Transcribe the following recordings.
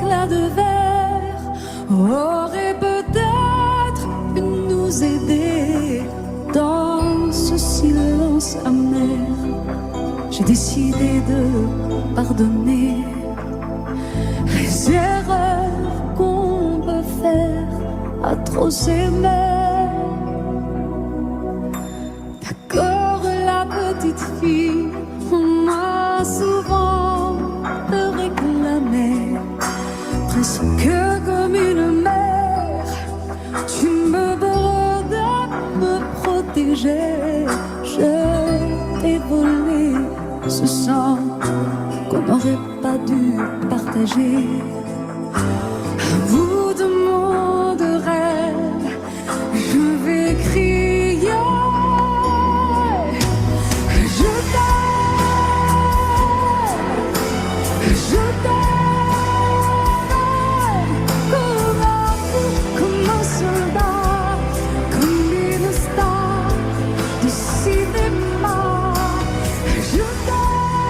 éclat de verre aurait peut-être pu nous aider dans ce silence amer. J'ai décidé de pardonner les erreurs qu'on peut faire à trop s'aimer. D'accord, la petite fille, on m'a souvent réclamé, presque comme une mère. Tu me demandes de me protéger. Je t'ai volé ce sang qu'on n'aurait pas dû partager. À bout de mon de rêve, je vais crier. Je t'aime comme un fou, comme un soldat, comme une star du cinéma. Je t'aime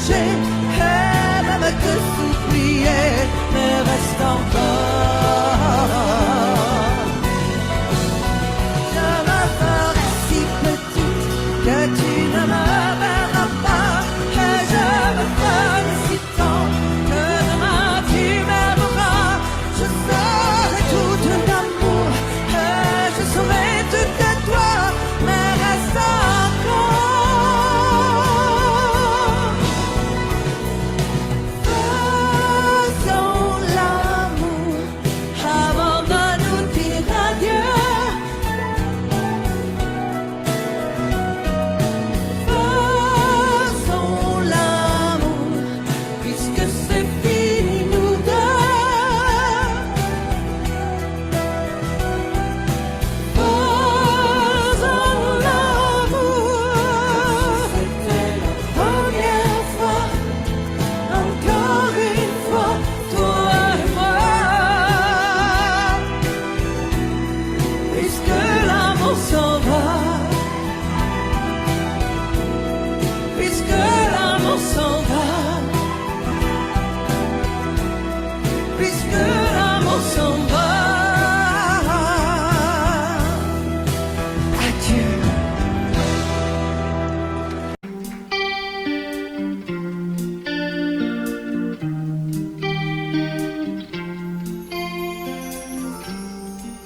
changer, et même que s'oublier me reste encore. Je me ferai si petite que tu ne me verras pas, et je me ferai si tendre que demain tu m'aimeras. Je serai toute d'amour, et je serai toute de toi, mais reste encore. Faisons l'amour avant de nous dire adieu. Faisons l'amour puisque c'est fini nous deux. Faisons l'amour. C'était la première fois, encore une fois, toi et moi. Puisque l'amour s'en va, puisque l'amour s'en va, puisque l'amour s'en va. Adieu.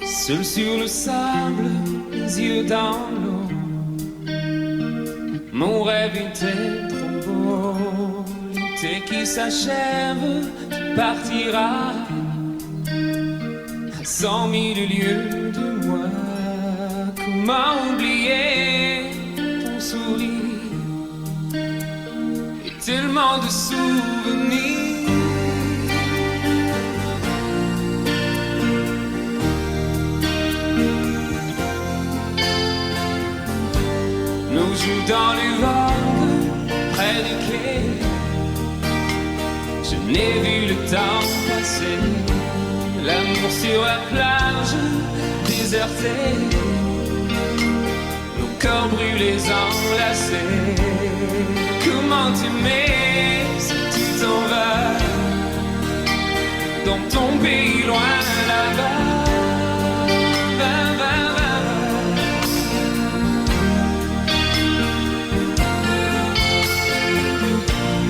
Seul sur le sable, les yeux dans l'eau, mon rêve était trop beau. L'été qui s'achève, tu partiras à 100 000 lieues de moi. Comment oublier ton sourire et tellement de souvenirs. Nous jouons dans les vagues, près des quais. Je n'ai vu le temps passer. L'amour sur la plage, déserté. Nos corps brûlés, enlacés. Comment t'aimer si tu t'en vas dans ton pays loin là-bas.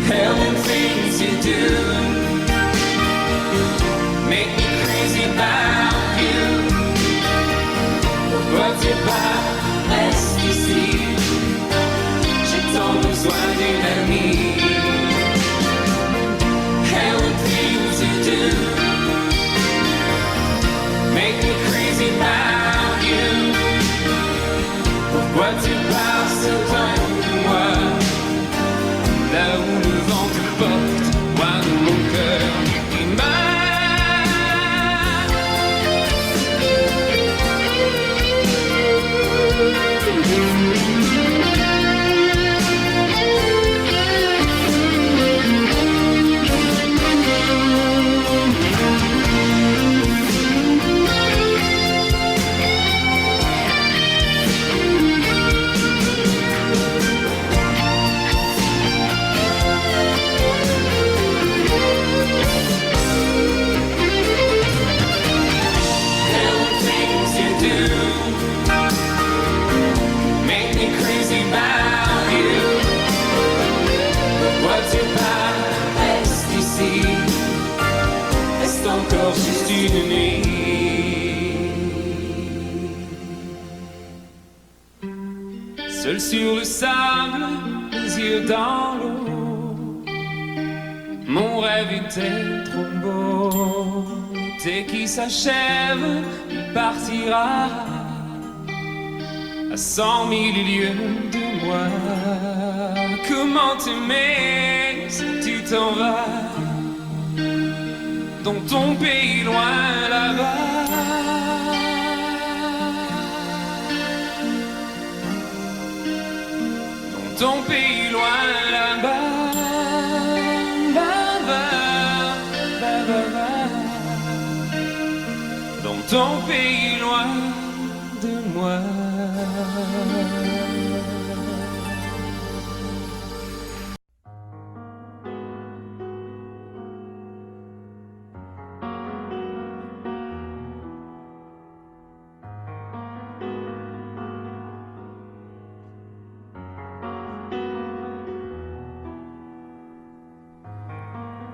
Hell and things you do make me crazy about you. Pourquoi tu pars, reste ici. J'ai tant besoin d'une amie. Hell and things you do make me crazy about you. Pourquoi tu pars si loin de moi? Là où le vent te porte, loin de mon cœur qui juste une nuit. Seul sur le sable, les yeux dans l'eau, mon rêve était trop beau. L'été qui s'achève, il partira à 100 000 lieues de moi. Comment t'aimer si tu t'en vas dans ton pays loin là-bas. Dans ton pays loin là-bas. Dans ton pays loin de moi.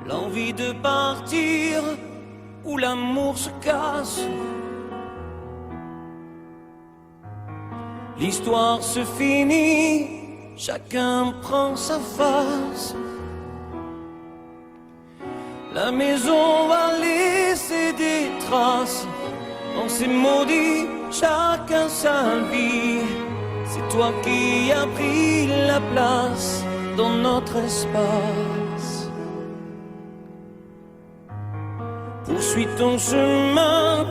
l'envie de partir où l'amour se casse. L'histoire se finit, chacun prend sa face. La maison va laisser des traces. On s'est maudit, chacun sa vie. C'est toi qui as pris la place dans notre espace. Poursuis ton chemin,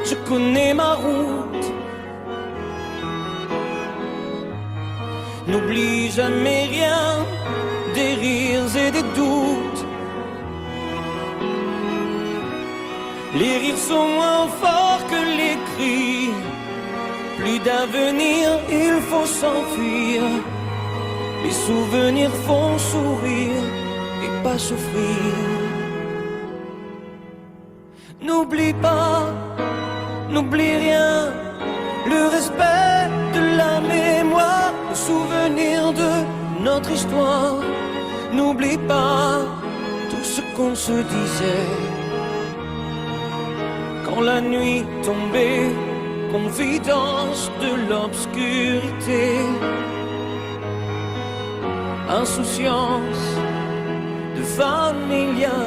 je connais ma route. N'oublie jamais rien, des rires et des doutes. Les rires sont moins forts que les cris. Plus d'avenir, il faut s'enfuir. Les souvenirs font sourire et pas souffrir. N'oublie pas, n'oublie rien. Le respect de la mémoire, le souvenir de notre histoire. N'oublie pas tout ce qu'on se disait. Quand la nuit tombait, confidence de l'obscurité, insouciance de familiarité.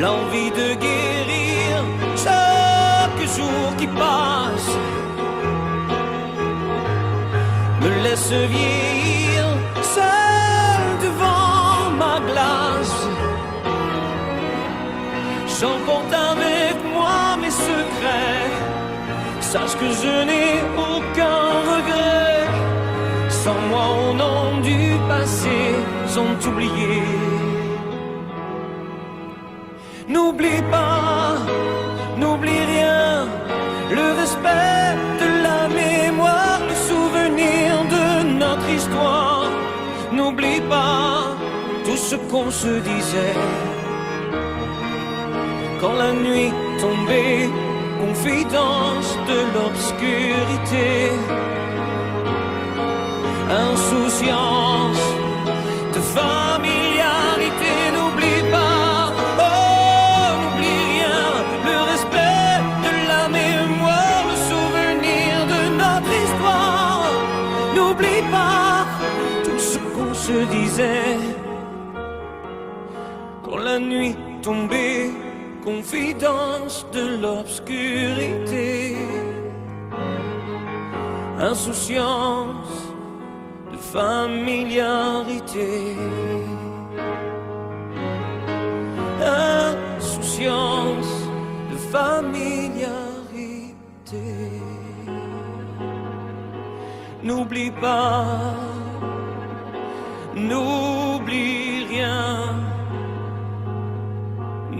L'envie de guérir chaque jour qui passe me laisse vieillir seul devant ma glace. J'emporte avec moi mes secrets. Sache que je n'ai aucun regret. Sans moi au nom du passé sont oubliés. N'oublie pas, n'oublie rien. Le respect de la mémoire, le souvenir de notre histoire. N'oublie pas tout ce qu'on se disait. Quand la nuit tombait, confidence de l'obscurité, insouciance de familiarité. N'oublie pas, oh, n'oublie rien. Le respect de la mémoire, le souvenir de notre histoire. N'oublie pas tout ce qu'on se disait. Quand la nuit tombait, confidence de l'obscurité, insouciance de familiarité, insouciance de familiarité. N'oublie pas, n'oublie rien.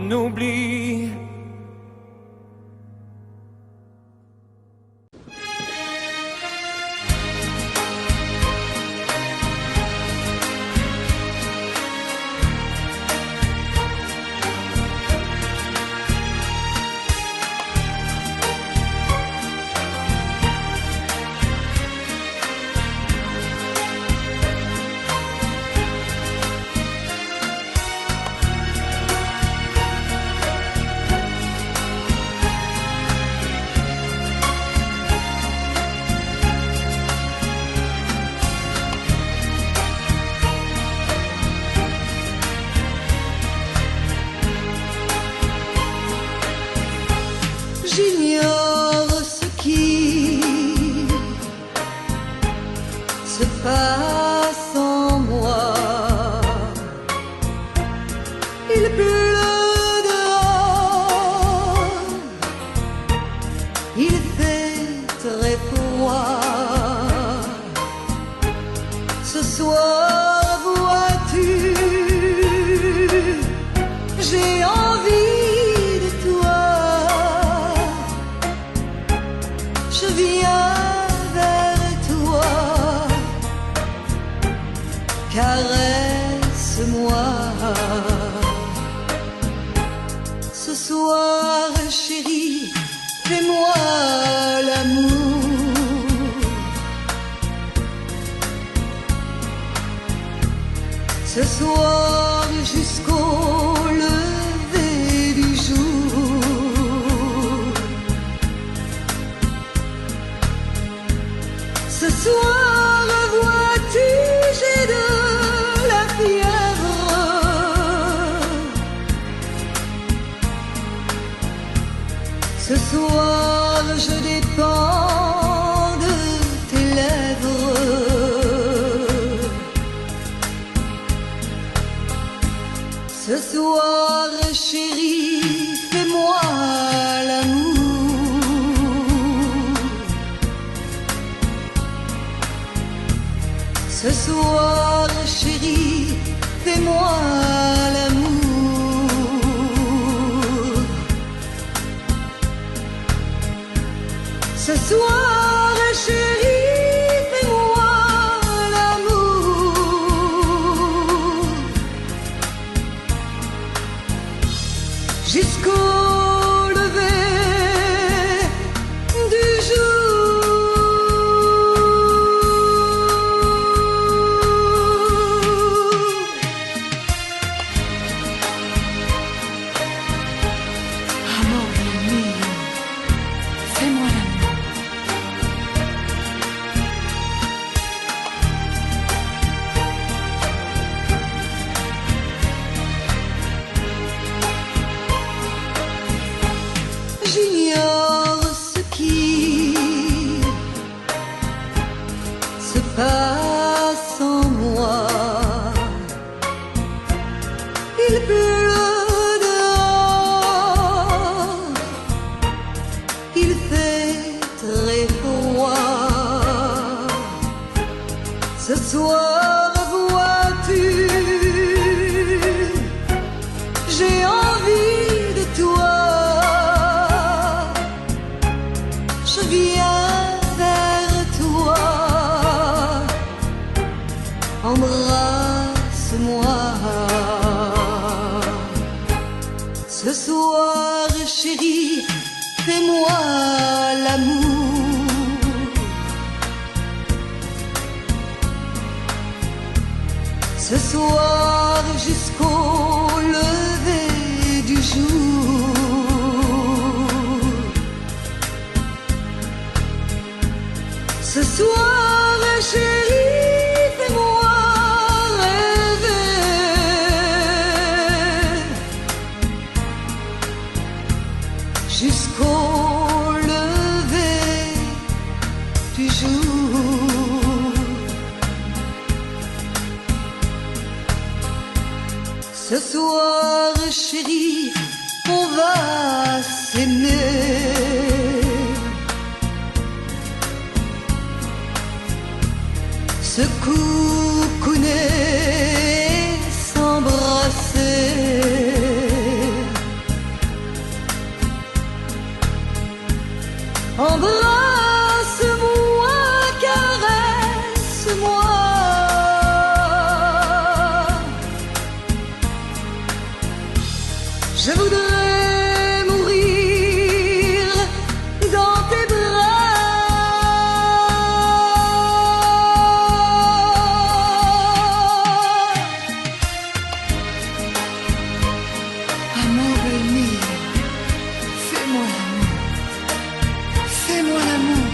N'oublie. J'ignore ce qui se passe en moi. Il pleut dehors, il fait très froid. Ce soir, vois-tu, j'ai envie de toi. Je viens vers toi, caresse-moi. Ce soir, chérie, fais-moi l'amour. ce soir jusqu'au lever du jour. Ce soir, vois-tu, j'ai de la fièvre. Ce soir, je dépends de tes lèvres. Ce soir, chérie, fais-moi l'amour. Ce soir, chérie, fais-moi l'amour. Ce soir, chérie, fais-moi l'amour. Jusqu'au lever du Amore mio, fais-moi l'amour. J'ignore ce qui se passe en moi. Il pleut dehors, il fait très froid. Ce soir, vois-tu, j'ai envie de toi. Je viens vers toi, embrasse-moi. Ce soir, chérie, fais-moi l'amour. Ce soir, jusqu'au lever du jour. Ce soir, chérie, fais-moi rêver. Jusqu'au lever du jour. Ce soir, chérie, on va s'aimer. Se coucouner, s'embrasser. Embrasse-moi, caresse-moi. Je voudrais mourir dans tes bras. Amore mio, fais-moi l'amour. Fais-moi l'amour.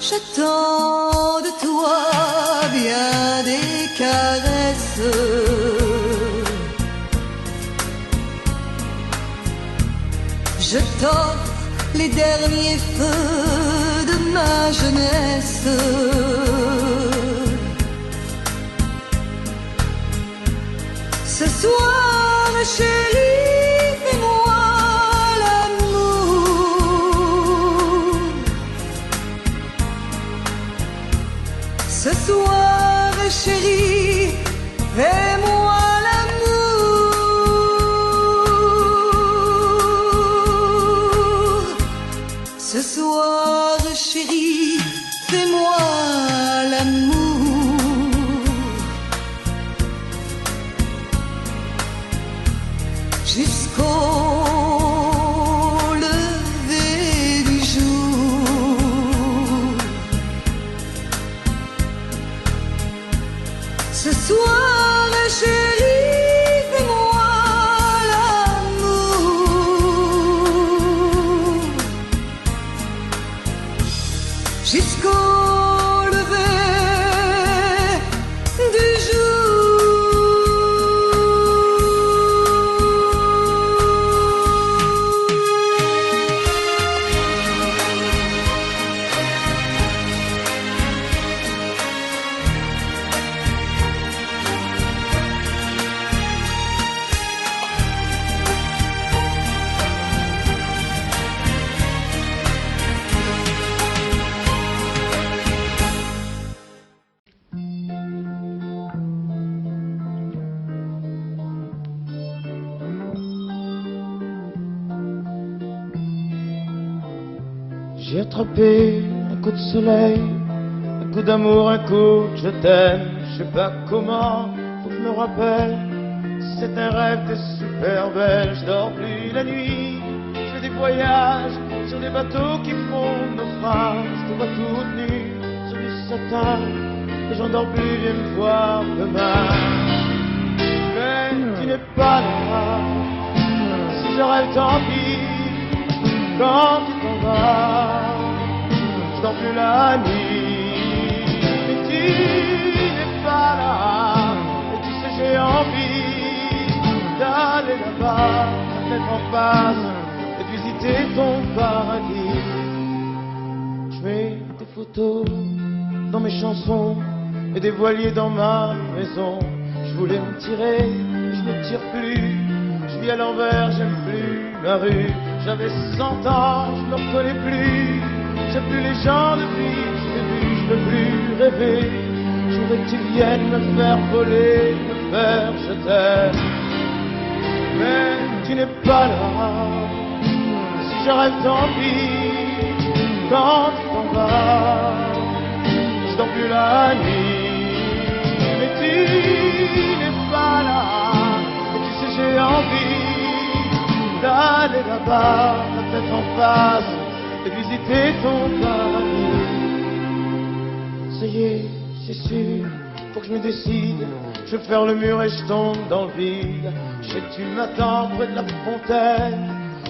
J'attends de toi bien des caresses. Je t'offre les derniers feux de ma jeunesse. Ce soir, chérie, fais-moi l'amour. Ce soir, chérie, fais-moi l'amour. Ce soir, chérie, fais-moi l'amour. Jusqu'au soir, chérie, fais-moi l'amour jusqu'au lever du J'ai attrapé un coup de soleil, un coup d'amour, un coup de je t'aime. Je sais pas comment, faut que je me rappelle. C'est un rêve, t'es super belle. Je dors plus la nuit, je fais des voyages sur des bateaux qui font naufrage. Je te vois toute nue sur du satin et j'en dors plus, viens me voir demain. Mais tu n'es pas là, si je rêve tant pis. Quand tu t'en vas, je dors plus la nuit. Mais tu n'es pas là, et tu sais j'ai envie d'aller là-bas, la tête en face, et de visiter ton paradis. Je mets des photos dans mes chansons et des voiliers dans ma maison. Je voulais me tirer, mais je ne tire plus. Je vis à l'envers, j'aime plus ma rue. J'avais 100 ans, je me reconnais plus. J'aime plus les gens depuis que je t'ai vu, je peux plus rêver. Je voudrais que tu viennes me faire voler, me faire je t'aime. Mais tu n'es pas là, si je rêve tant pis. Quand tu t'en vas, je dors plus la nuit. Mais tu n'es pas là, et tu sais j'ai envie d'aller là-bas, la tête en face, et visiter ton paradis. Ça y est, c'est sûr, faut que je me décide. Je vais faire le mur et je tombe dans le vide. Je sais que tu m'attends près de la fontaine.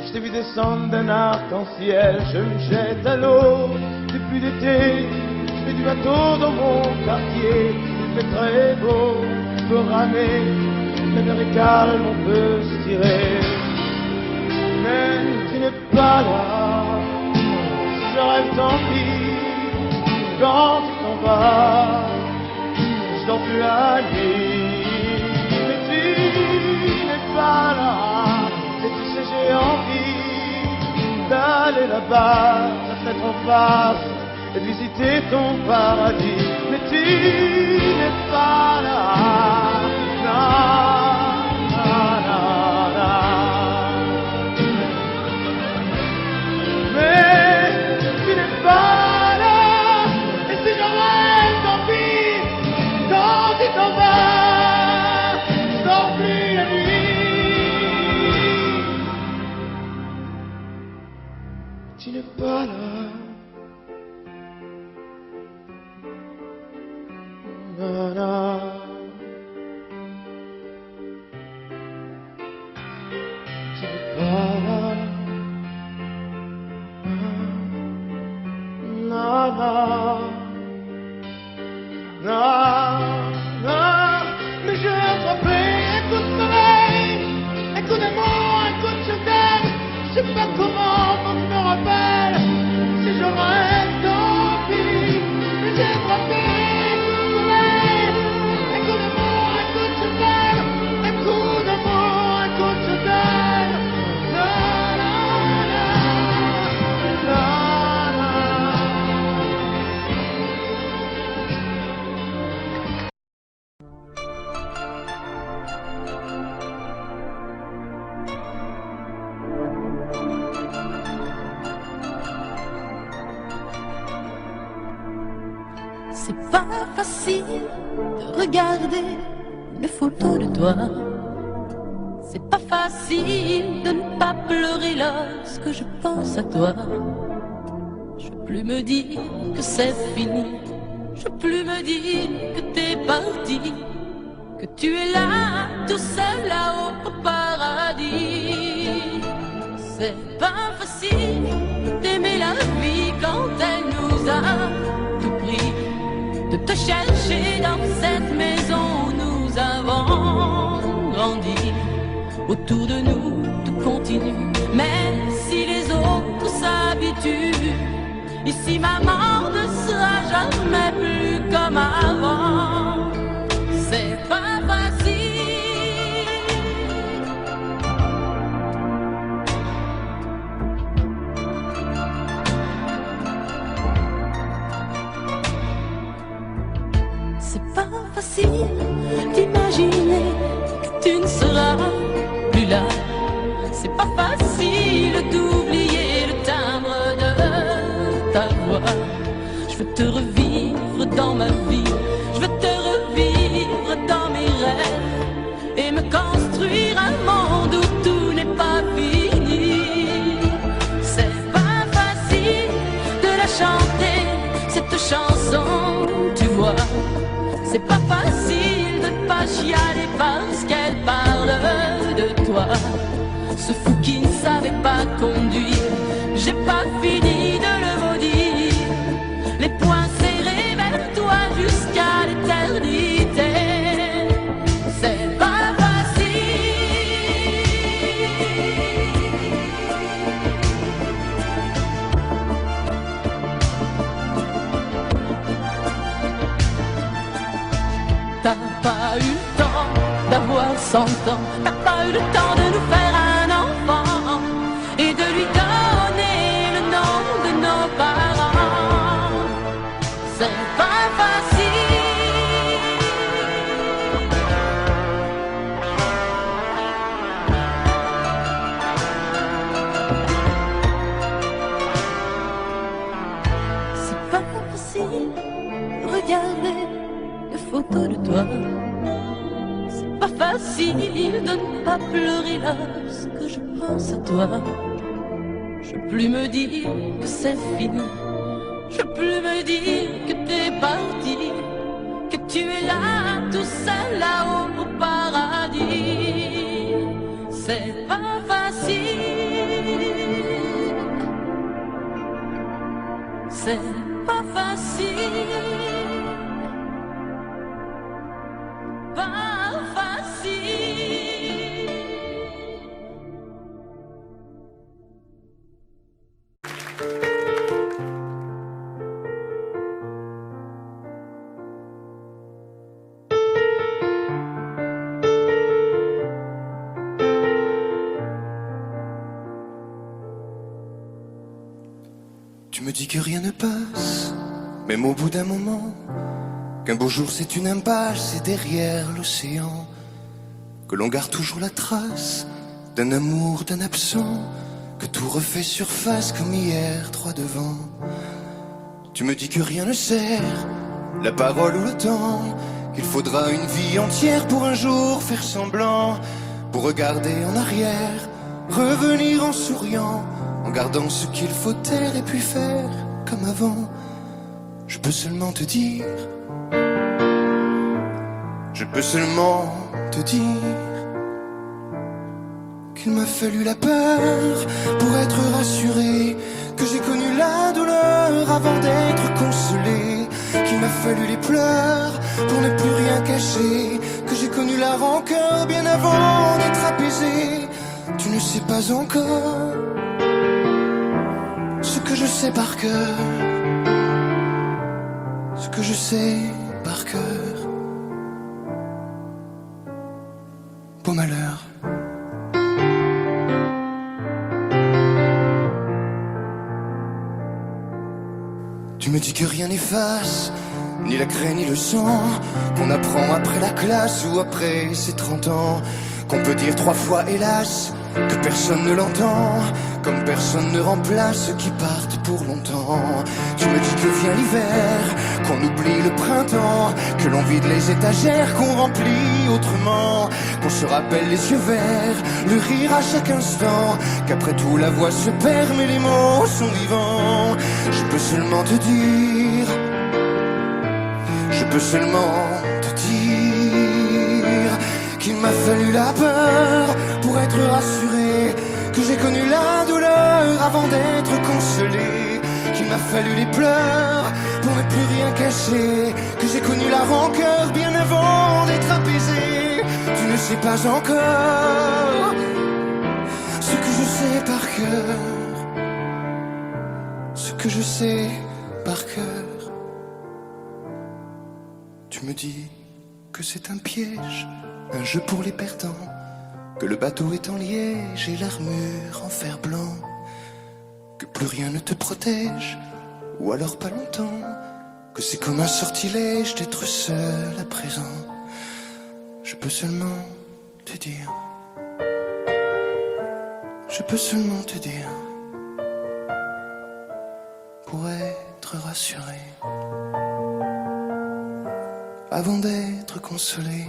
Je t'ai vu descendre d'un arc-en-ciel. Je me jette à l'eau, depuis l'été. Je fais du bateau dans mon quartier. Il fait très beau, on peut ramer. La mer est calme, on peut se tirer. Mais tu n'es pas là, si je rêve tant pis. Quand tu t'en vas, je dors plus la nuit. Mais tu n'es pas là, et tu sais j'ai envie d'aller là-bas, la tête en face, et de visiter ton paradis. Mais tu n'es pas là, non. Tu n'es pas là. Na, na. Tu n'es pas là. Na, na. Na, na. Mais j'ai attrapé un coup de soleil, un coup d'amour, un coup de je t'aime. Je sais pas comment, faut que je me rappelle. Si je rêve tant pis. Mais j'ai attrapé un coup de soleil, un coup d'amour, un coup de je t'aime. Un coup d'amour, un coup de je t'aime. La la la, la la. C'est pas facile de regarder une photo de toi. C'est pas facile de ne pas pleurer lorsque je pense à toi. Je veux plus me dire que c'est fini. Je veux plus me dire que t'es parti. que tu es là, tout seul là-haut au paradis. C'est pas facile d'aimer la vie quand elle nous a tout pris, de te chercher dans cette maison où nous avons grandi. Autour de nous tout continue, même si les autres s'habituent. Ici maman ne sera jamais plus comme avant. C'est pas facile. C'est pas facile d'imaginer que tu ne seras plus là. C'est pas facile d'oublier le timbre de ta voix. Je veux te revivre dans ma vie, je veux te revivre dans mes rêves et me construire un monde où tout n'est pas fini. C'est pas facile de la chanter, cette chanson, tu vois. C'est pas facile de ne pas chialer parce qu'elle parle de toi. Ce fou qui ne savait pas conduire, j'ai pas fini de le maudire. Les poings serrés vers toi jusqu'à l'éternité. C'est pas facile. T'as pas eu le temps d'avoir 100 ans, t'as pas eu le temps de nous faire un enfant et de lui donner le nom de nos parents. C'est pas facile. C'est pas facile. Regarder les photos de toi. C'est pas facile de ne pas pleurer lorsque je pense à toi. Je peux plus me dire que c'est fini. Je peux plus me dire que t'es parti, que tu es là, tout seul là-haut au paradis. C'est pas facile. C'est pas facile. Pas facile. Tu me dis que rien ne passe, même au bout d'un moment, qu'un beau jour c'est une impasse et derrière l'océan, que l'on garde toujours la trace d'un amour, d'un absent, que tout refait surface comme hier, droit devant. Tu me dis que rien ne sert, la parole ou le temps, qu'il faudra une vie entière pour un jour faire semblant, pour regarder en arrière, revenir en souriant, en gardant ce qu'il faut taire et puis faire comme avant. Je peux seulement te dire, je peux seulement te dire qu'il m'a fallu la peur pour être rassuré, que j'ai connu la douleur avant d'être consolé, qu'il m'a fallu les pleurs pour ne plus rien cacher, que j'ai connu la rancœur bien avant d'être apaisé. Tu ne sais pas encore ce que je sais par cœur, ce que je sais par cœur. Beau malheur. Tu me dis que rien n'efface, ni la craie ni le sang, qu'on apprend après la classe ou après ses 30 ans, qu'on peut dire 3 fois hélas, que personne ne l'entend, comme personne ne remplace ceux qui partent pour longtemps. Tu me dis que vient l'hiver, qu'on oublie le printemps, que l'on vide les étagères, qu'on remplit autrement, qu'on se rappelle les yeux verts, le rire à chaque instant, qu'après tout la voix se perd mais les mots sont vivants. Je peux seulement te dire, je peux seulement te dire fallu la peur pour être rassuré, que j'ai connu la douleur avant d'être consolé, qu'il m'a fallu les pleurs pour ne plus rien cacher, que j'ai connu la rancœur bien avant d'être apaisé. Tu ne sais pas encore ce que je sais par cœur, ce que je sais par cœur. Tu me dis que c'est un piège, un jeu pour les perdants, que le bateau est en liège et l'armure en fer blanc, que plus rien ne te protège, ou alors pas longtemps, que c'est comme un sortilège d'être seul à présent. Je peux seulement te dire, je peux seulement te dire, pour être rassuré, avant d'être consolé,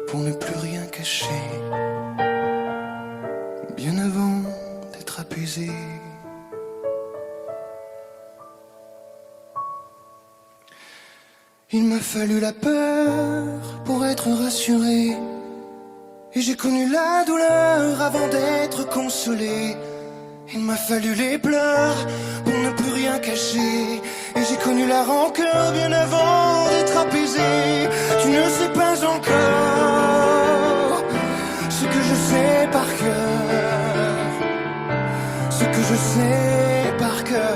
pour ne plus rien cacher, bien avant d'être apaisé. Il m'a fallu la peur pour être rassuré, et j'ai connu la douleur avant d'être consolé. Il m'a fallu les pleurs pour ne plus rien cacher, et j'ai connu la rancœur bien avant d'être apaisé. Tu ne sais pas encore ce que je sais par cœur, ce que je sais par cœur.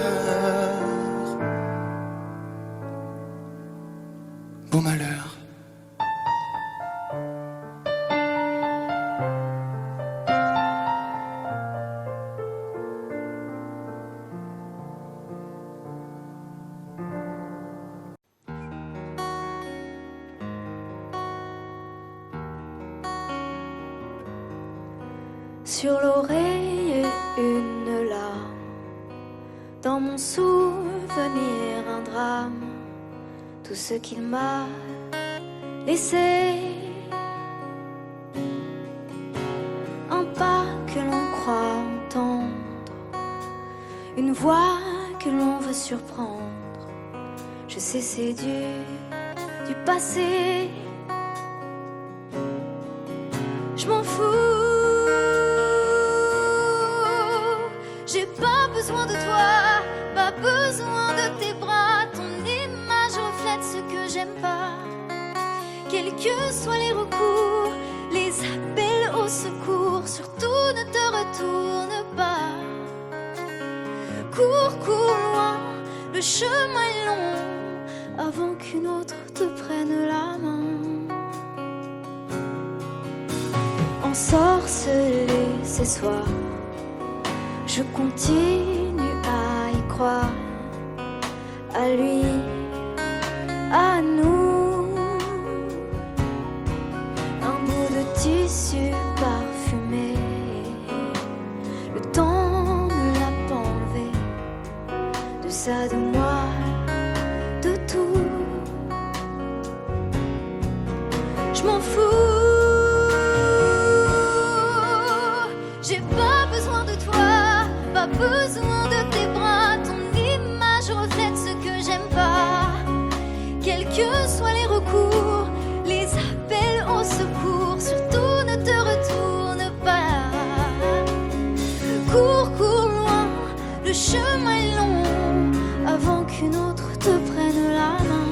Beau malheur. Sur l'oreille une larme, dans mon souvenir un drame, tout ce qu'il m'a laissé, un pas que l'on croit entendre, une voix que l'on veut surprendre. Je sais c'est du passé, je m'en fous. J'ai pas besoin de toi, pas besoin de tes bras. Ton image reflète ce que j'aime pas. Quels que soient les recours, les appels au secours, surtout ne te retourne pas. Cours, cours loin, le chemin est long, avant qu'une autre te prenne la main. Ensorcelé ces soirs, je continue à y croire, à lui, à nous. Un bout de tissu parfumé, le temps ne l'a pas enlevé, de ça, de moi, de tout. Je m'en fous. J'ai pas besoin de toi, pas besoin de tes bras. Ton image reflète ce que j'aime pas. Quels que soient les recours, les appels au secours, surtout ne te retourne pas. Cours, cours loin, le chemin est long, avant qu'une autre te prenne la main.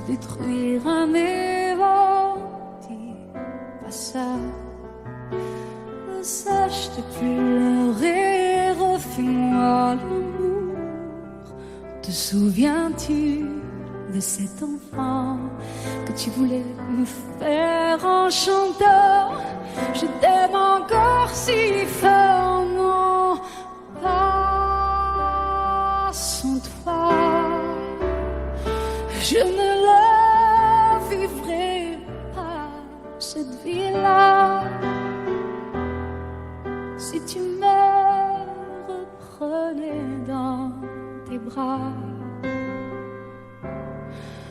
détruire un éventil. Pas ça. Sache te pleurer, refais-moi l'amour. Te souviens-tu de cet enfant que tu voulais me faire en chantant? Je t'aime encore si fort, non, pas sans toi. Je ne la vivrai pas, cette vie-là. Si tu me reprenais dans tes bras,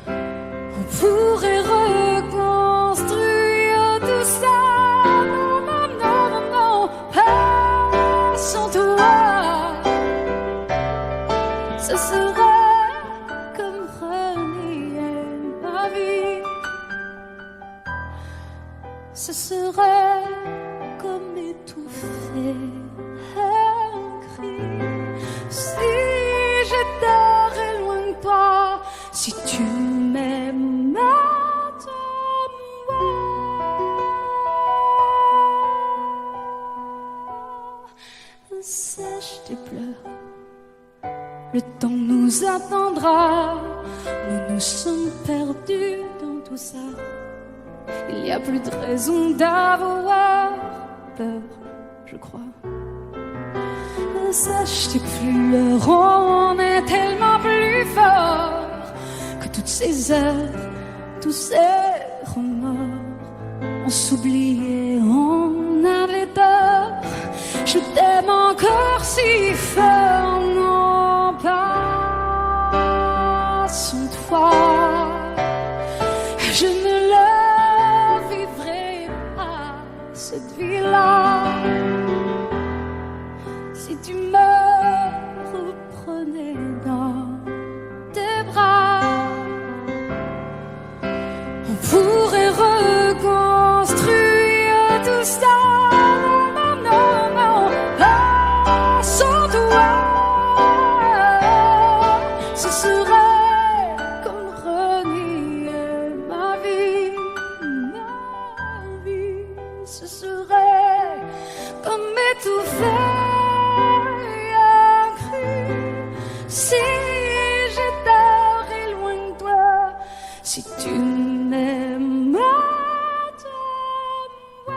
on pourrait reconstruire tout ça. Non, non, non, non, non, pas sans toi. Ce serait comme renier ma vie. Ce serait comme étouffer un cri. Si j'étais loin de toi, si tu m'aimes, attends-moi. Sèche tes pleurs, le temps nous attendra. Nous nous sommes perdus dans tout ça. Il n'y a plus de raison d'avoir peur, je crois. Sache tes pleurs, on est tellement plus fort que toutes ces heures, tous ces remords. On s'oubliait, on avait tort. Je t'aime encore si fort, non pas sans toi. Je ne la vivrai pas, cette vie-là. Si tu me reprenais dans tes bras, on pourrait reconstruire tout ça. Non, non, non, pas sans toi. Ce serait comme renier ma vie, ma vie. Ce serait comme étouffer. Si j'étais loin de toi, si tu m'aimes, attends-moi.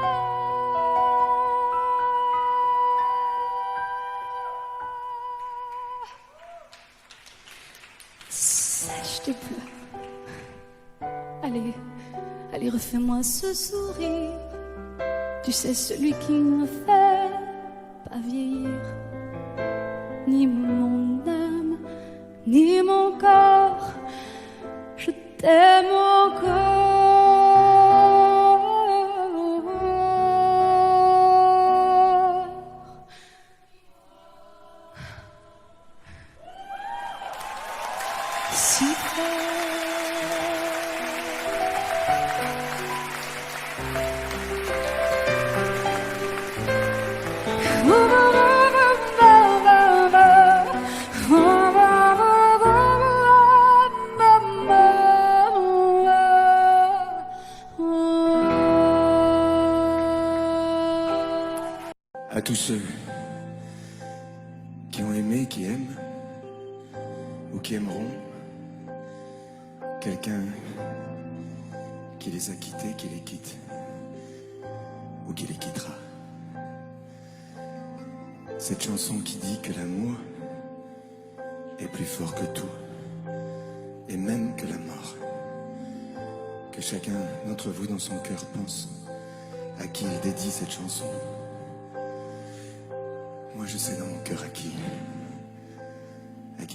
Sèche tes pleurs. Allez, allez, refais-moi ce sourire. Tu sais, celui qui ne fait pas vieillir. Ni mon âme, ni mon corps, je t'aime encore. Si À tous ceux qui ont aimé, qui aiment, ou qui aimeront, quelqu'un qui les a quittés, qui les quitte, ou qui les quittera. Cette chanson qui dit que l'amour est plus fort que tout, et même que la mort. Que chacun d'entre vous dans son cœur pense à qui il dédie cette chanson. Moi je sais dans mon cœur à qui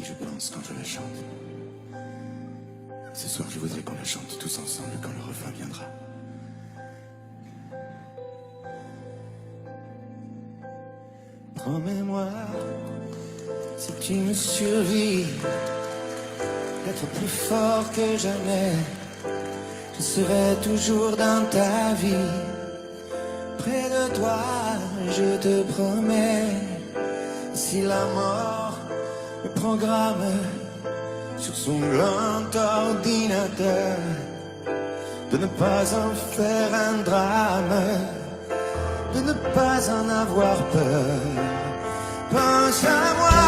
je pense quand je la chante. Ce soir je voudrais qu'on la chante tous ensemble quand le refrain viendra. Promets-moi, si tu me survis, d'être plus fort que jamais. Je serai toujours dans ta vie, près de toi, je te promets. Si la mort me programme, sur son grand ordinateur, de ne pas en faire un drame, de ne pas en avoir peur. Pense à moi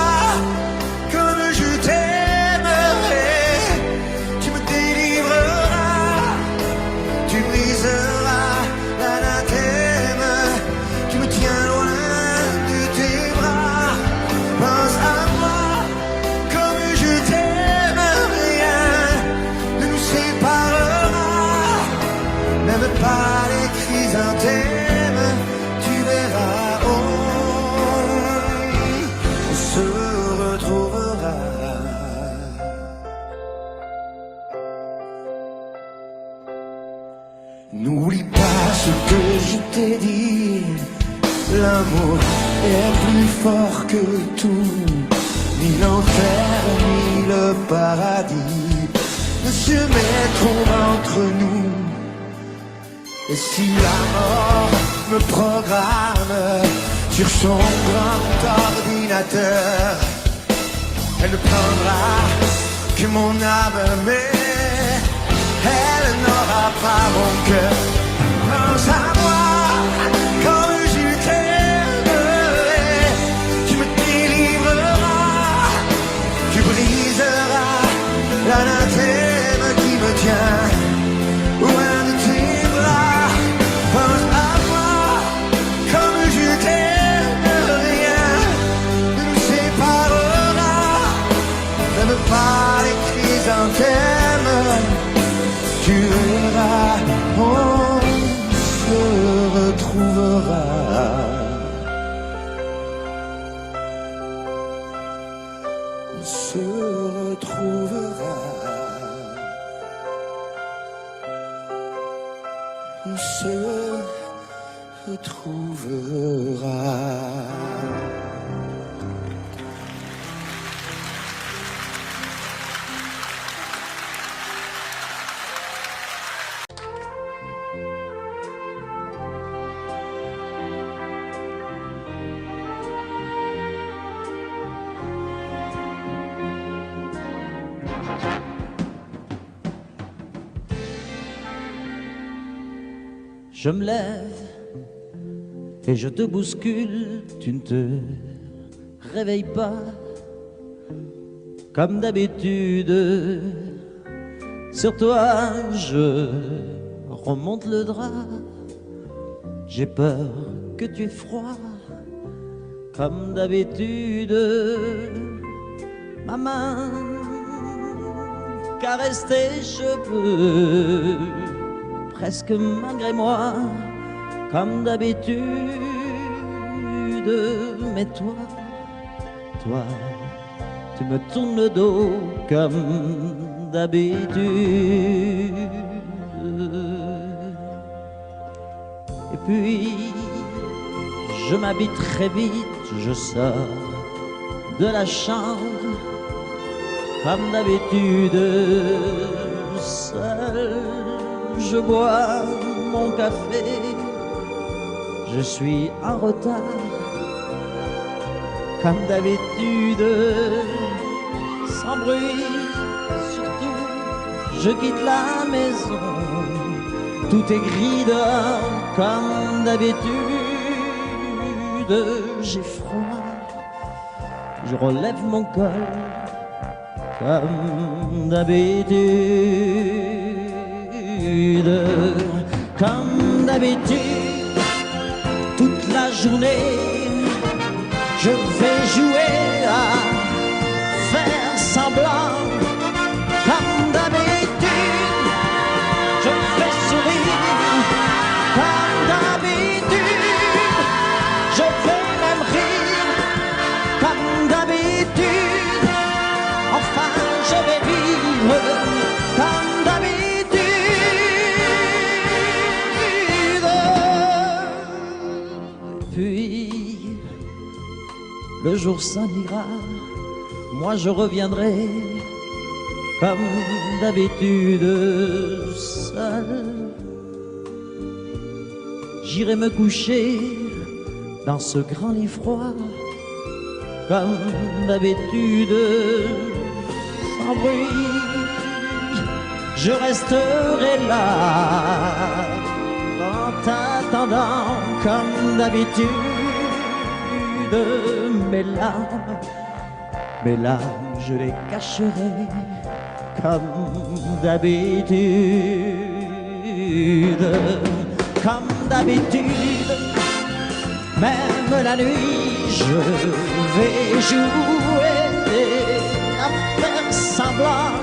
comme je t'aimerai, tu me délivreras, tu briseras l'anathème qui me tient loin de tes bras. Pense à moi comme je t'aime, rien ne nous séparera, même pas les chrysanthèmes, tu verras, on se retrouvera. N'oublie pas ce que je t'ai dit, l'amour est plus fort que tout, ni l'enfer ni le paradis ne se mettront entre nous. Et si la mort me programme sur son grand ordinateur, elle ne prendra que mon âme, mais elle n'aura pas mon cœur. Pense à moi comme je t'aimerai, tu me délivreras, tu briseras l'anathème qui me tient loin de tes bras. Pense à moi comme je t'aime, rien ne nous séparera, même pas les chrysanthèmes, tu verras, on se retrouvera. On se retrouvera. On se retrouvera. Je me lève et je te bouscule, tu ne te réveilles pas comme d'habitude. Sur toi, je remonte le drap. J'ai peur que tu aies froid comme d'habitude. Ma main caresse tes cheveux, presque malgré moi, comme d'habitude. Mais toi, tu me tournes le dos comme d'habitude. Et puis, je m'habille très vite, je sors de la chambre comme d'habitude. Seul, je bois mon café, je suis en retard, comme d'habitude, sans bruit, surtout, je quitte la maison, tout est gris dehors, comme d'habitude, j'ai froid, je relève mon col, comme d'habitude, comme d'habitude, toute la journée, je vais jouer à faire semblant, comme d'habitude, je fais sourire, comme d'habitude, je vais même rire, comme d'habitude, enfin je vais vivre, comme d'habitude. Puis le jour s'en ira, moi je reviendrai comme d'habitude seul. J'irai me coucher dans ce grand lit froid comme d'habitude, sans bruit, je resterai là en t'attendant comme d'habitude. Mes larmes, je les cacherai comme d'habitude. Comme d'habitude, même la nuit, je vais jouer à faire semblant.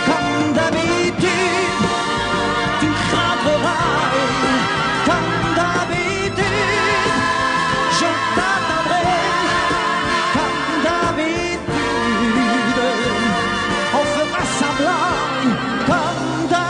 Comme d'habitude, tu craqueras. Comme d'habitude, je t'attendrai. Comme d'habitude, on fera semblant. Comme d'habitude.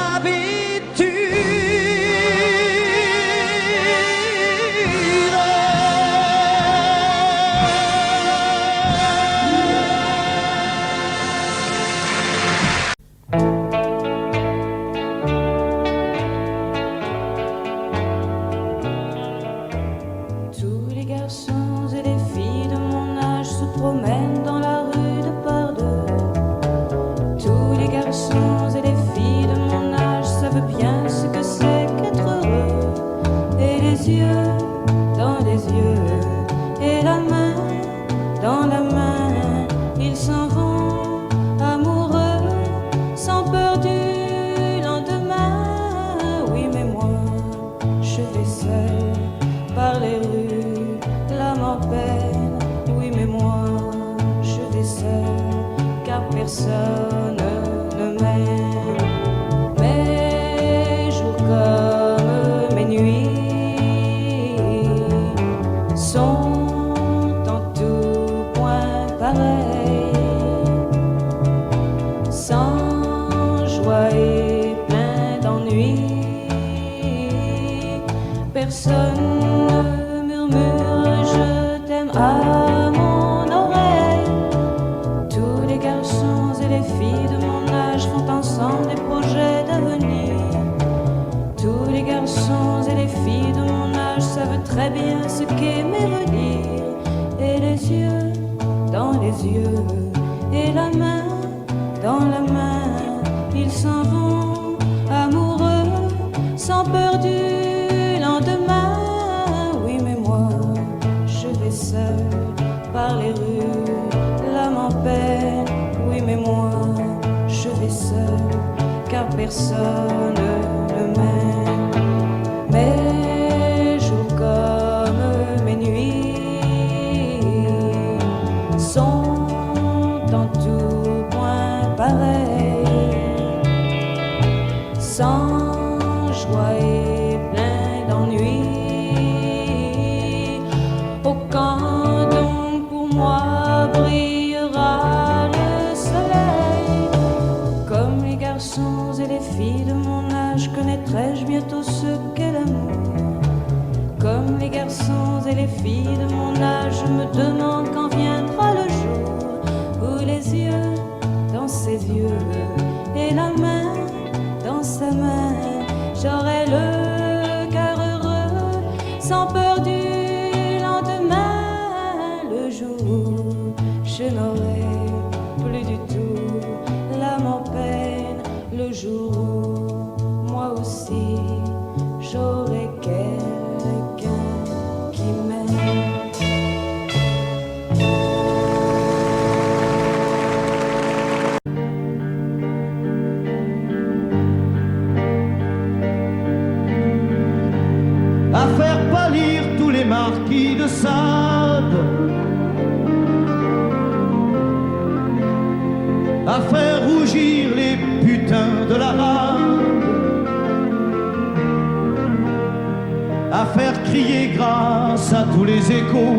Tous les garçons et les filles de mon âge se promènent dans la rue de par deux. Tous les garçons et les filles de mon âge savent bien ce que c'est qu'être heureux. Et les yeux dans les yeux, et la main dans la main, ils s'en vont amoureux, sans peur du lendemain. Oui, mais moi, je vais seul par les rues, l'âme en peine. Oui, mais moi, je vais seul, car personne ne m'aime. Mes jours comme mes nuits sont en tout point pareils, sans joie et plein d'ennui. Personne ne murmure je t'aime à mon oreille. Tous les garçons et les filles de mon âge font ensemble des projets d'avenir. Tous les garçons et les filles de mon âge savent très bien ce qu'aimer veut dire. Et les yeux dans les yeux, et la main dans la main, ils s'en vont amoureux, sans peur du lendemain. Oui, mais moi, je vais seul par les rues, l'âme en peine. Oui, mais moi, je vais seul, car personne ne m'aime. Mes jours comme mes nuits sont en tout point pareils, sans joie et plein d'ennui. Oh, quand donc pour moi brillera le soleil, comme les garçons et les filles de mon âge, connaîtrai-je bientôt ce qu'est l'amour. Comme les garçons et les filles de mon âge, je me demande quand viendra le jour où les yeux dans ses yeux, et la main dans sa main, j'aurai le cœur heureux, sans peur du lendemain. Le jour où je n'aurai plus du tout l'âme en peine, le jour où moi aussi j'aurai quelqu'un qui m'aime. À faire pâlir tous les marquis de Sade, à faire rougir les putains de la rade, à faire crier grâce à tous les échos,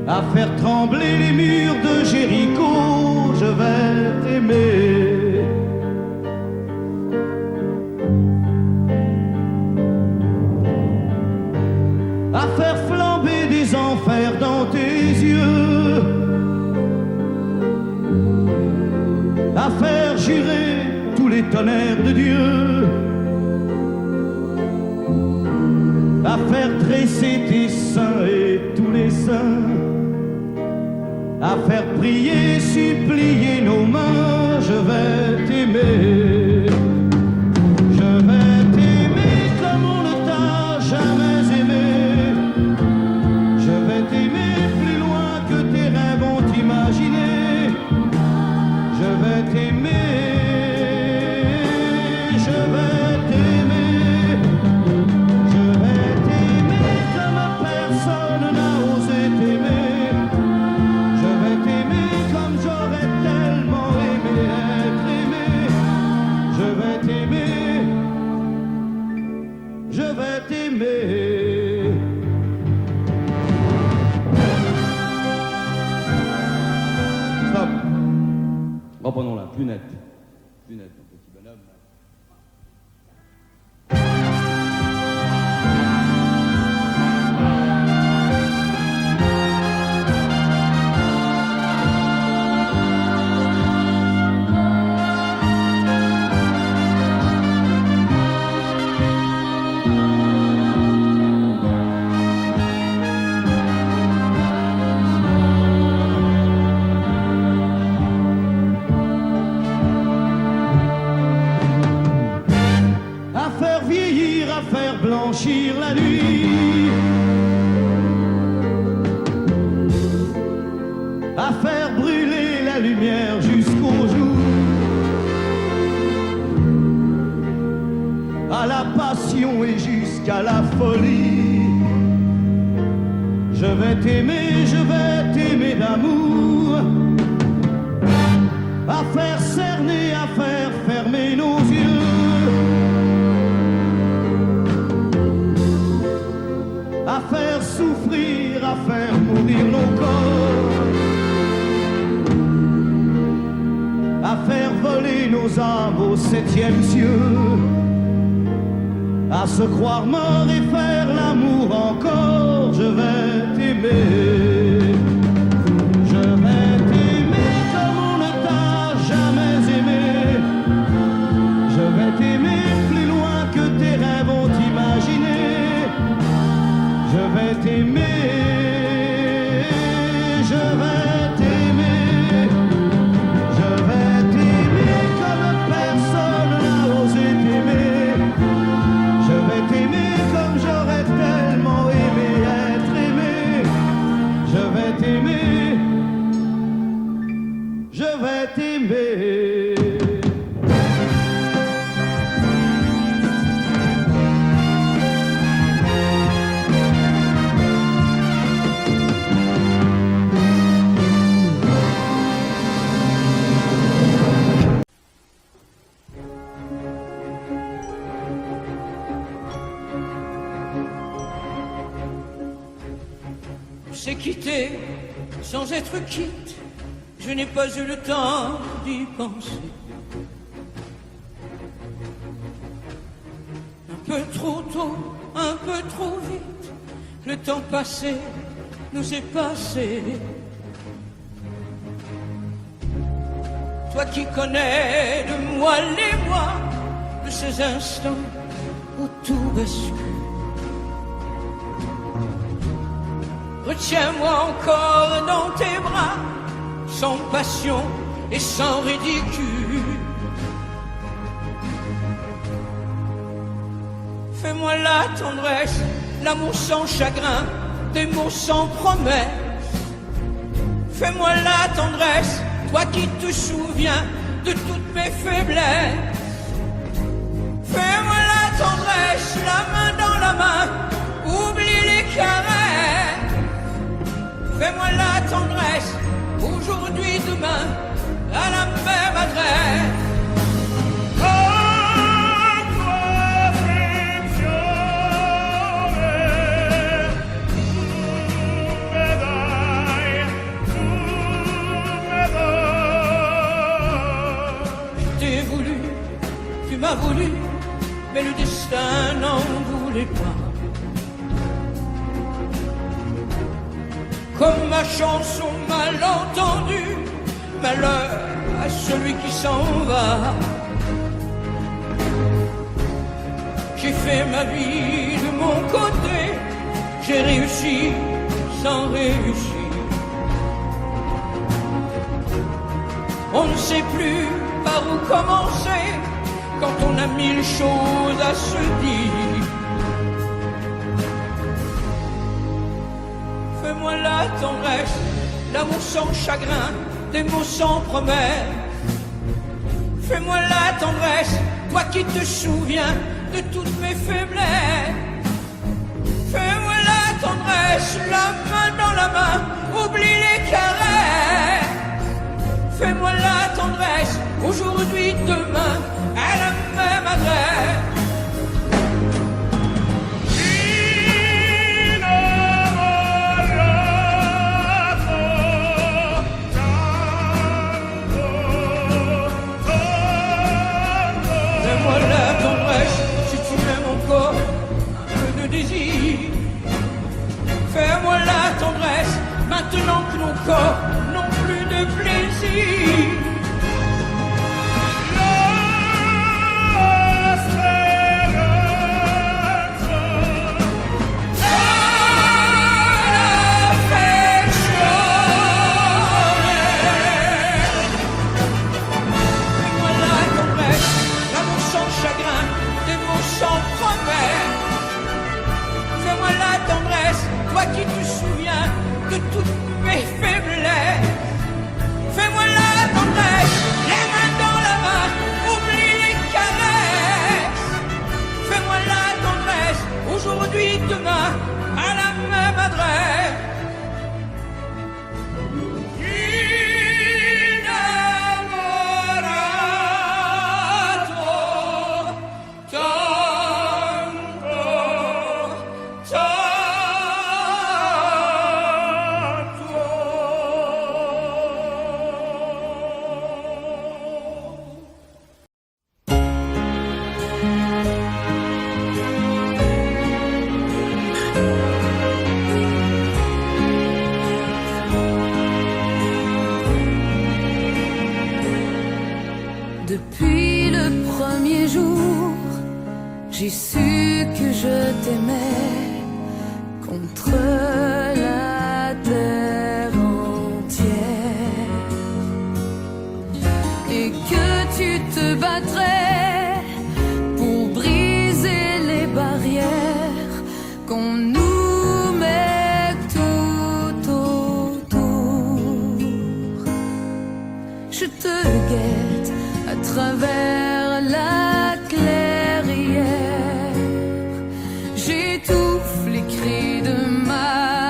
à faire trembler les murs de Jéricho. Je vais t'aimer. À faire flamber des enfers dans tes yeux, à faire jurer tous les tonnerres de Dieu, à faire dresser tes seins et tous les seins, à faire prier, supplier nos mains, je vais t'aimer. Je vais t'aimer comme on ne t'a jamais aimé. Je vais t'aimer plus loin que tes rêves ont imaginé. Je vais t'aimer, je vais t'aimer. Je vais t'aimer comme personne n'a osé t'aimer. Je vais t'aimer comme j'aurais tellement aimé être aimé. Je vais t'aimer, je vais t'aimer. Stop. Reprenons-la, plus net. Plus net, mon petit bonhomme. À faire vieillir, à faire blanchir la nuit, à faire brûler la lumière jusqu'au jour, à la passion et jusqu'à la folie. Je vais t'aimer d'amour, à faire cerner, à faire fermer nos yeux, à faire souffrir, à faire mourir nos corps, à faire voler nos âmes au 7e cieux, à se croire mort et faire l'amour encore. Je vais t'aimer, je vais t'aimer comme on ne t'a jamais aimé. Je vais t'aimer plus loin que tes rêves ont imaginé. Je vais t'aimer, je vais t'aimer. Je vais t'aimer comme personne n'a osé t'aimer. Je vais t'aimer comme j'aurais tellement aimé être aimé. Je vais t'aimer, je vais t'aimer. C'est quitter sans être quitte, je n'ai pas eu le temps d'y penser. Un peu trop tôt, un peu trop vite, le temps passé nous est passé. Toi qui connais de moi les mois, de ces instants où tout bascule. Retiens-moi encore dans tes bras, sans passion et sans ridicule. Fais-moi la tendresse, l'amour sans chagrin, des mots sans promesse. Fais-moi la tendresse, toi qui te souviens de toutes mes faiblesses. Fais-moi la tendresse, la main dans la main, oublie les caresses. Fais-moi la tendresse, aujourd'hui, demain, à la même adresse. Je t'ai voulu, tu m'as voulu, mais le destin n'en voulait pas. Comme ma chanson mal entendue, malheur à celui qui s'en va. J'ai fait ma vie de mon côté, j'ai réussi sans réussir. On ne sait plus par où commencer quand on a mille choses à se dire. Fais-moi la tendresse, l'amour sans chagrin, des mots sans promesse. Fais-moi la tendresse, toi qui te souviens de toutes mes faiblesses. Fais-moi la tendresse, la main dans la main, oublie les caresses. Fais-moi la tendresse, aujourd'hui, demain, à la même adresse. Fais-moi la tendresse, si tu m'aimes encore, un peu de désir. Fais-moi la tendresse, maintenant que nos corps n'ont plus de plaisir. Toi qui te souviens de toutes mes faiblesses. Fais-moi la tendresse, les mains dans la main, oublie les caresses. Fais-moi la tendresse, aujourd'hui, demain, à la même adresse. Depuis le premier jour, j'ai su que je t'aimais contre la terre entière et que tu te battrais pour briser les barrières qu'on nous met tout autour. Je te guette à travers la clairière, j'étouffe les cris de ma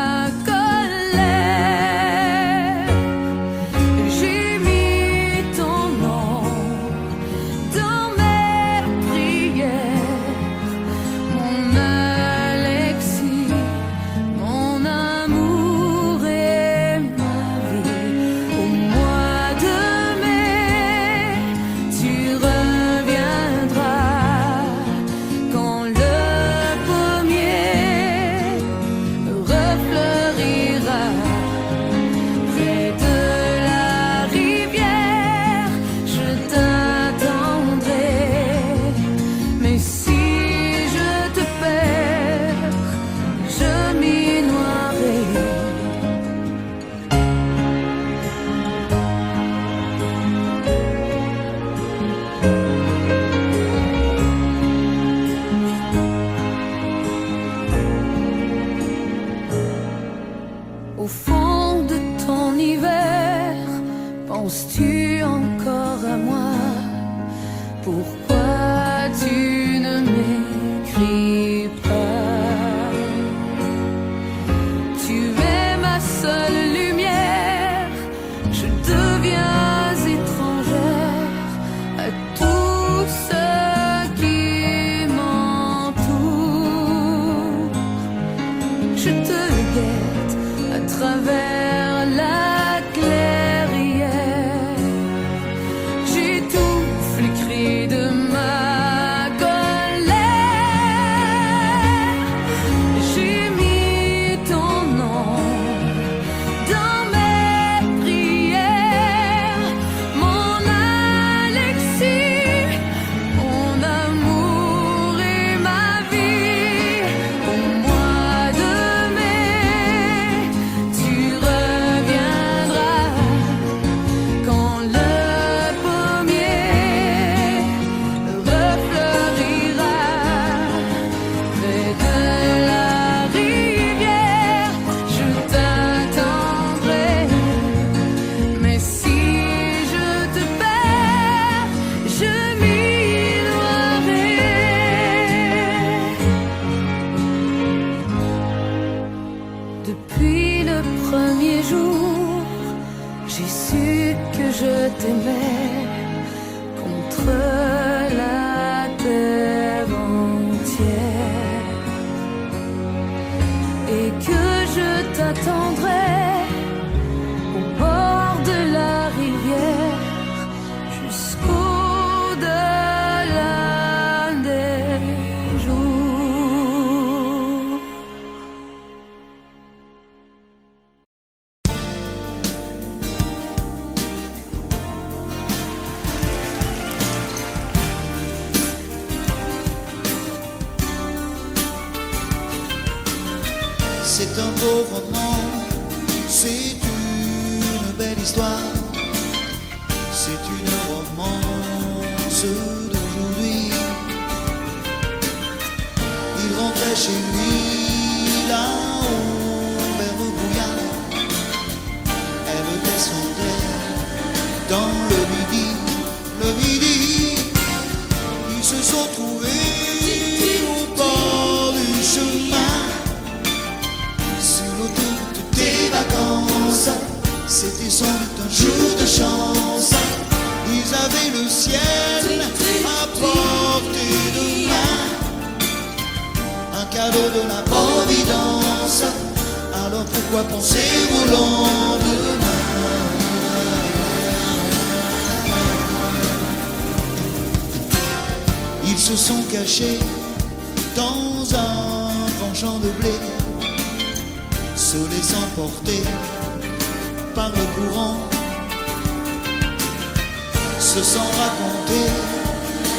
C'est un beau roman, c'est une belle histoire, c'est une romance d'aujourd'hui. Il rentrait chez lui là-haut vers le brouillard, elle descendait dans le midi, ils se sont trouvés au bord du chemin, sur l'autoroute des vacances. C'était sans doute un jour de chance, ils avaient le ciel à portée de main, un cadeau de la Providence. Alors pourquoi penser au lendemain? Ils se sont cachés dans un grand champ de blé, se laissant porter par le courant, se sont racontés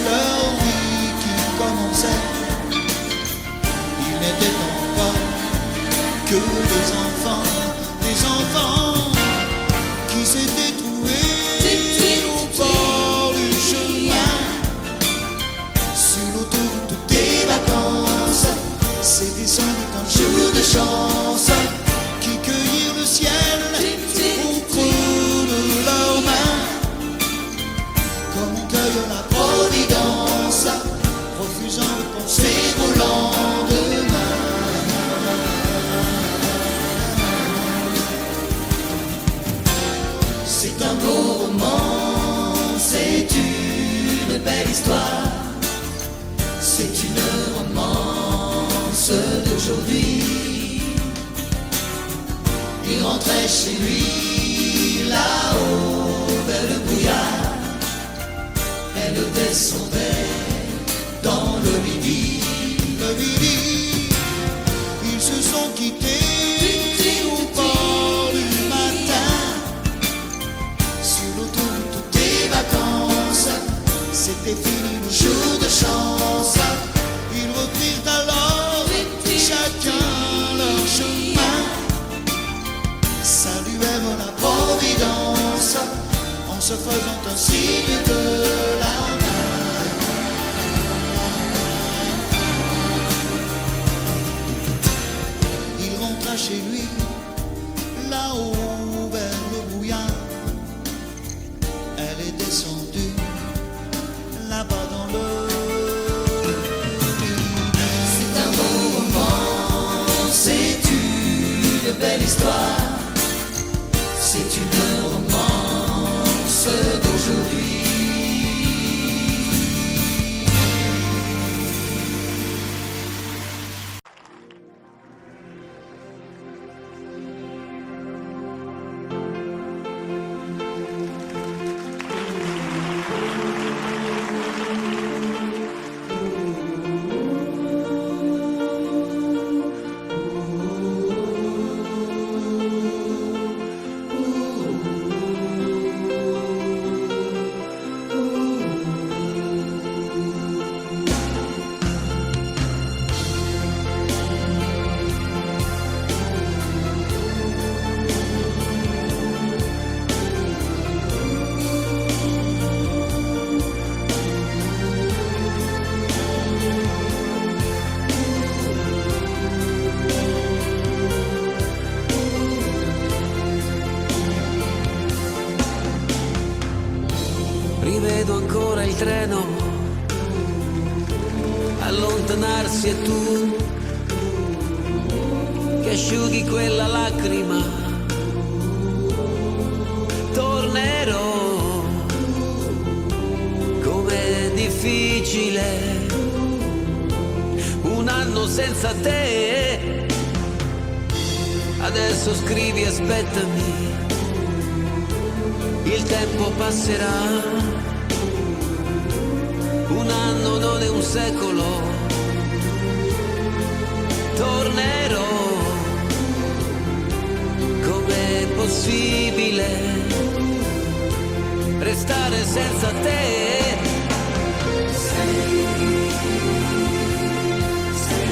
leur vie qui commençait. Ils n'étaient donc pas que des enfants qui s'étaient trouvés au bord du chemin, sur l'autoroute des vacances. C'était sans doute un jour de chance, qui cueillirent le ciel au creux de leurs mains, comme on cueille la Providence, refusant de penser au lendemain. C'est un beau roman, c'est une belle histoire, c'est une romance d'aujourd'hui. Il rentrait chez lui là-haut vers le brouillard, elle descendait dans le midi. Ils se sont quittés au bord du matin, sur l'autoroute des vacances. C'était fini le jour de chance, ils reprirent alors chacun leur chemin, saluèrent la Providence en se faisant un signe de la main. Il rentra chez lui là-haut vers le brouillard, elle est descendue là-bas dans le midi. C'est un beau roman, c'est une belle histoire, c'est une romance d'aujourd'hui. Rivedo ancora il treno allontanarsi e tu che asciughi quella lacrima. Tornerò, com'è difficile un anno senza te. Adesso scrivi, aspettami, il tempo passerà. Un anno non è un secolo. Tornerò, com'è possibile restare senza te? Sei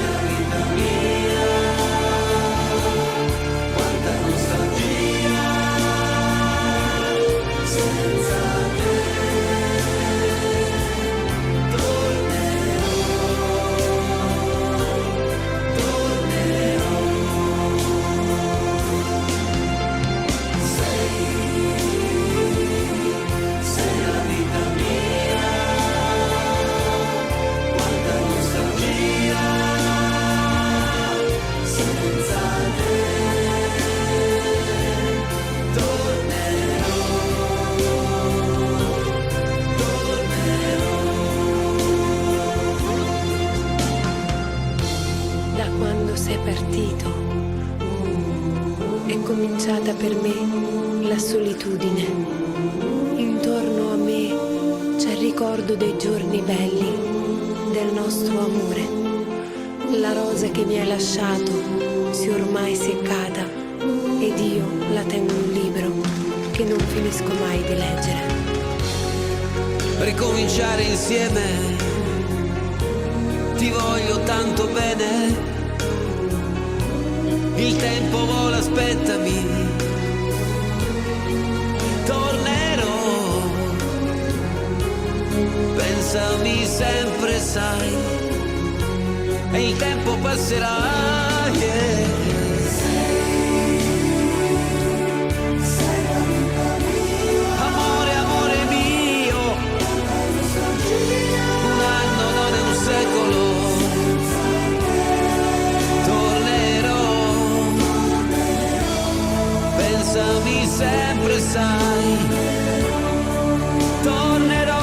la vita mia. sei partito, è cominciata per me la solitudine. Intorno a me c'è il ricordo dei giorni belli, del nostro amore. La rosa che mi hai lasciato si è ormai seccata ed io la tengo in un libro che non finisco mai di leggere. Ricominciare insieme, ti voglio tanto bene, il tempo vola, aspettami, tornerò, pensami sempre, sai, e il tempo passerà, yeah. Pensami sempre, sai, tornerò.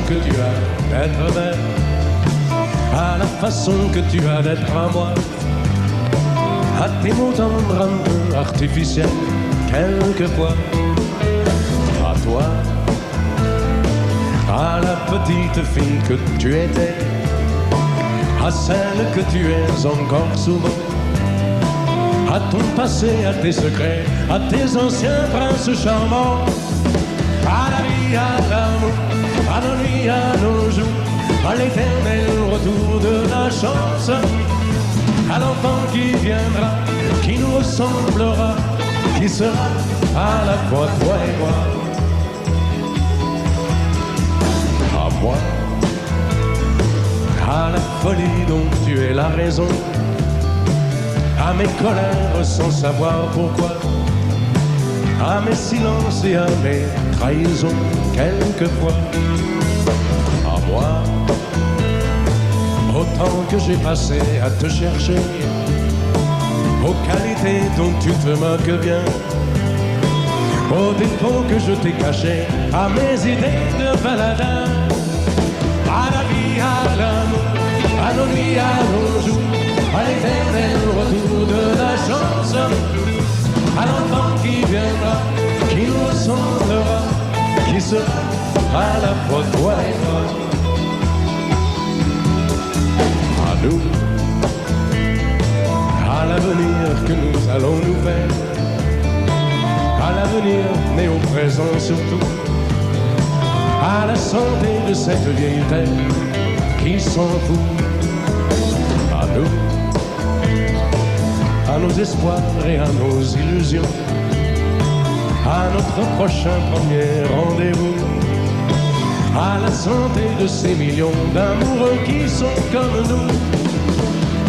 Que tu as d'être belle, à la façon que tu as d'être à moi, à tes mots tendres un peu artificiels, quelquefois, à toi, à la petite fille que tu étais, à celle que tu es encore souvent, à ton passé, à tes secrets, à tes anciens princes charmants, à la vie, à l'amour, à nos nuits, à nos jours, à l'éternel retour de la chance, à l'enfant qui viendra, qui nous ressemblera, qui sera à la fois toi et moi. À moi, à la folie dont tu es la raison, à mes colères sans savoir pourquoi, à mes silences et à mes trahisons quelquefois. À moi, au temps que j'ai passé à te chercher, aux qualités dont tu te moques bien, aux défauts que je t'ai cachés, à mes idées de baladin, à la vie, à l'amour, à nos nuits, à nos jours, à l'éternel retour de la chance, à l'enfant qui viendra, qui nous ressemblera, qui sera à la fois toi et moi. À nous, à l'avenir que nous allons nous faire, à l'avenir né au présent surtout, à la santé de cette vieille terre qui s'en fout. À nous, à nos espoirs et à nos illusions, à notre prochain premier rendez-vous, à la santé de ces millions d'amoureux qui sont comme nous,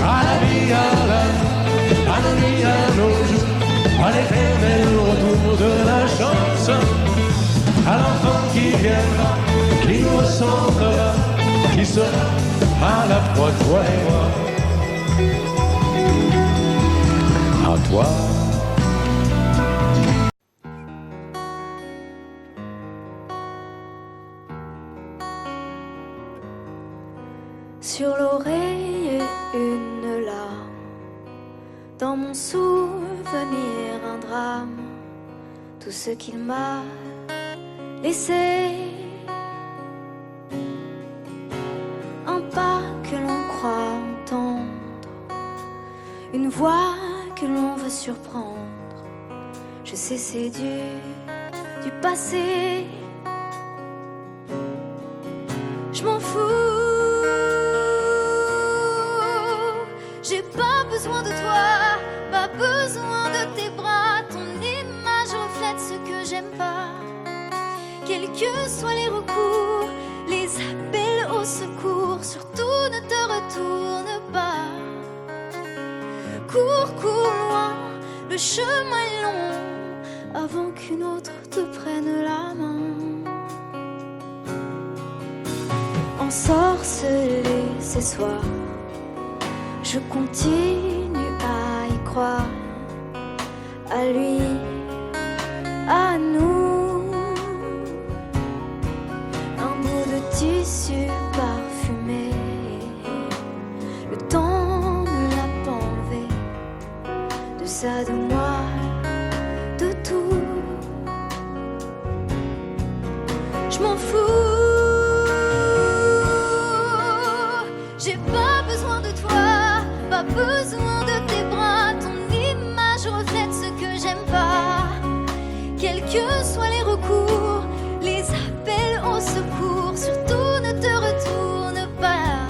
à la vie, à l'amour, à nos nuits, à nos jours, à l'éternel retour de la chance, à l'enfant qui viendra, qui nous ressemblera, qui sera à la fois toi et moi. À toi. Sur l'oreille une larme, dans mon souvenir un drame, tout ce qu'il m'a laissé, un pas que l'on croit entendre, une voix que l'on veut surprendre. Je sais c'est du passé, je m'en fous. J'ai pas besoin de toi, pas besoin de tes bras. Ton image reflète ce que j'aime pas. Quels que soient les recours, les appels au secours, surtout ne te retourne pas. Cours, cours loin, le chemin est long, avant qu'une autre te prenne la main. Ensorcelé ces soirs, je continue à y croire, à lui, à nous. Un bout de tissu parfumé, le temps ne l'a pas enlevé de ça, de moi, de tout. Je m'en fous. J'ai pas besoin de toi, pas besoin de tes bras. Ton image reflète ce que j'aime pas. Quels que soient les recours, les appels au secours, surtout ne te retourne pas.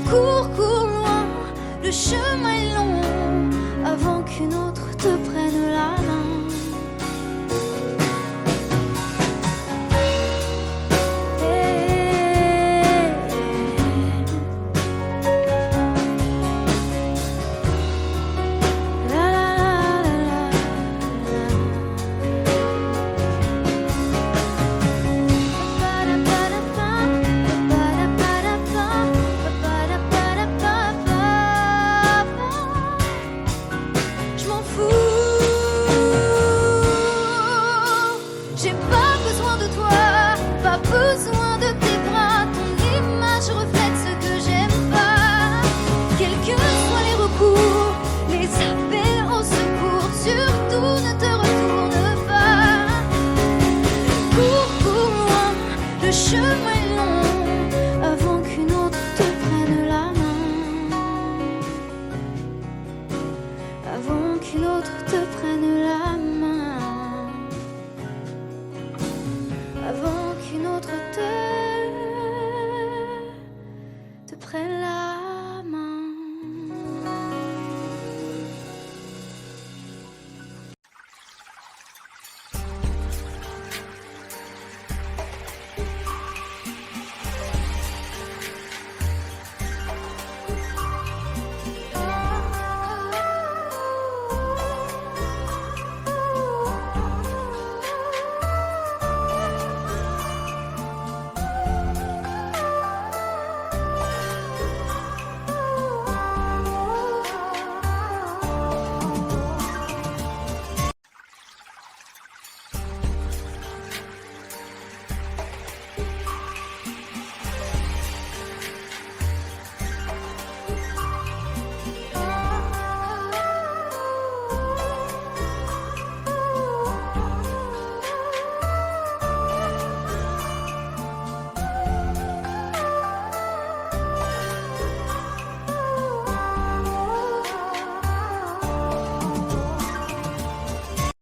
Cours, cours loin, le chemin est long, avant qu'une autre te prenne la main. Je m'en fous. J'ai pas besoin de toi, pas besoin